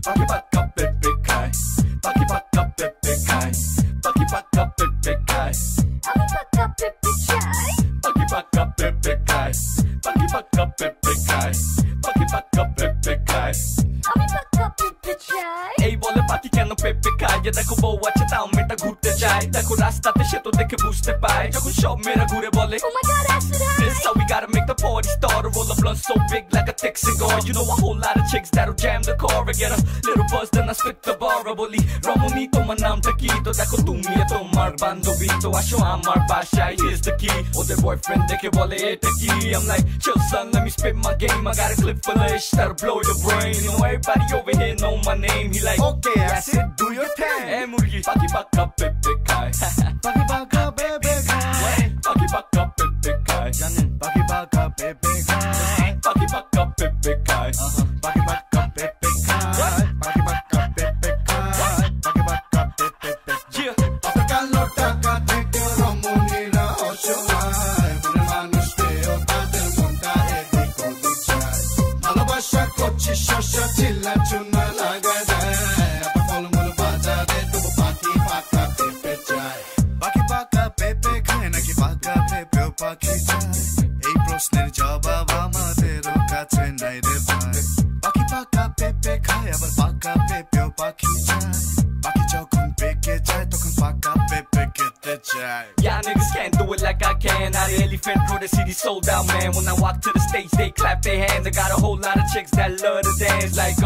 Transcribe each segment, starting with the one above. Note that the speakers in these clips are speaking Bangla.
পাখি পাক্কা পেঁপে খায়, পাখি পাক্কা পেঁপে খায়, পাখি পাক্কা পেঁপে খায়, আমি পাক্কা পেঁপে চাই। পাখি পাক্কা পেঁপে খায়, পাখি পাক্কা পেঁপে খায়, পাখি পাক্কা পেঁপে খায়, আমি পাক্কা পেঁপে চাই। এই বলে পাখি কেন পেঁপে খায়, যে দেখো বউ আছে তাও মেয়েটা ঘুরতে যায়, দেখো রাস্তাতে সে তো দেখে বুঝতে পায়, যখন সব মেয়েরা ঘুরে বলে Oh my god, acid high. this how we gotta make the party start. Roll a blunt so big like a thick cigar. You know a whole lot of chicks that'll jam the car and get a little buzz, then I spit the bar. Boli Ramoni তোমার নামটা কি, তো দেখো তুমি তোমার বান্ধবী, তো আসো আমার বাসায়, here's the key. ওদের boyfriend দেখে বলে এটা কি, I'm like chill son, let me spit my game. I got a clip full of ish that'll blow your brain. You know everybody over here know my name. He like Okay, acid, do your thing. hey মুরগি পাখি পাক্কা পেঁপে খায়, পাখি পাকা পেঁপে খায়, পাখি পাক্কা পেঁপে খায়, জানেন পাখি পাকা পেঁপে খায়, পাখি পাক্কা পেঁপে খায়, পাখি পাকা পেঁপে খায়, পাখি পাকা পেঁপে খায়, পাখি পাকা পেঁপে yeah. আপনার কালো টাকা থেকে রমণীরা অসহায়, মনে মানুষ পেয়েও তাদের মনটা এদিক ওদিক চায়, ভালোবাসা করছি শস্য চিল্লা চুনা লাগায় দেয়, আপনার ফলমূল বাজারে তবু পাখি পাকা পেঁপে চায়, পাখি পাকা পেঁপে খায় নাকি পাকা পেঁপেও পাখি চায়, এই প্রশ্নের জবাব আমাদেরও কাছে নাই রে ভাই, পাখি পাকা পেঁপে খায় আবার পাকা পেঁপেও পাখি চায়, পাখি যখন পেকে যায় তখন পাকা পেঁপে খেতে চায়। Y'all niggas can't do it like I can. Out of Elephant Road, the city sold out, man. When I walk to the stage, they clap their hands. I got a whole lot of chicks that love to dance. Like,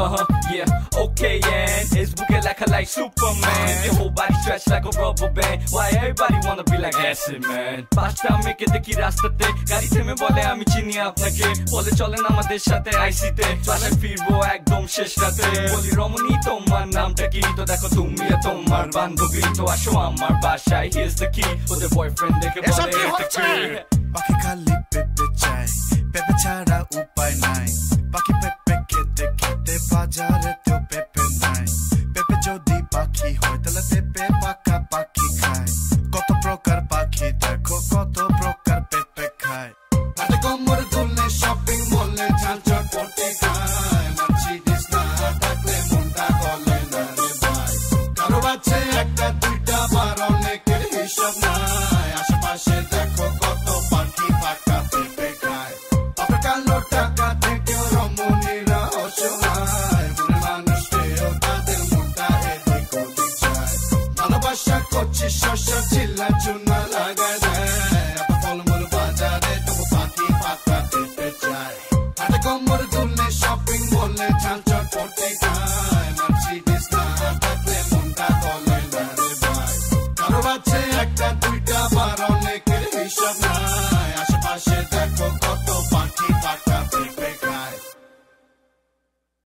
yeah, okay, and it's boogie like a like Superman. Your whole body stretched like a rubber band. Why everybody wanna be like acid, man? Pasta make it দেখি রাস্তাতে, গাড়ি থেমে বলে আমি চিনি আপনাকে, বলে চলেন আমাদের সাথে আইসিতে, চলে ফিরবো একদম শেষ রাতে, বলি রমণী তোমার নামটা কি, তো দেখো তুমি তোমার বান্ধবী, তো আসো আমার বাসায়, here's the key. ওদের বয়ফ্রেন্ড দেখে বলে এসব কি এটা হচ্ছে? কি? পাখি খালি পেঁপে চায়, পেঁপে ছাড়া উপায় নাই, পাখি পেঁপে খেতে খেতে বাজারেতেও পেঁপে নাই, পেঁপে যদি পাখি হয় তাহলে পেঁপে পাকা পাখি খায়, কত প্রকার পাখি দেখো কত প্রকার পেঁপে খায়, হাতে কোমর দুললে শপিং মলে ঝাঁঝর পটে খায়, মার্সিডিজ না থাকলে মনটা গলে না রে ভাই, কারো আছে একটা দুইটা বার অনেকের হিসাব নাই, আশেপাশে দেখো কত পাখি পাকা পেঁপে খায়, আপনার কালো টাকা থেকেও রমণীরা অসহায়, মনে মানুষ পেয়েও তাদের মনটা এদিক ওদিক চায়, ভালোবাসা করছি শস্য চিল্লা চুনা লাগায় দেয়, আপনার ফলমূল বাজারে তবু পাখি পাকা পেঁপে চায়, হাতে কোমর দুললে শপিং মলে ঝাঁঝর পটে খায়, মার্সিডিজ না থাকলে মনটা গলে না রে ভাই, কারো আছে একটা দুইটা বার অনেকের হিসাব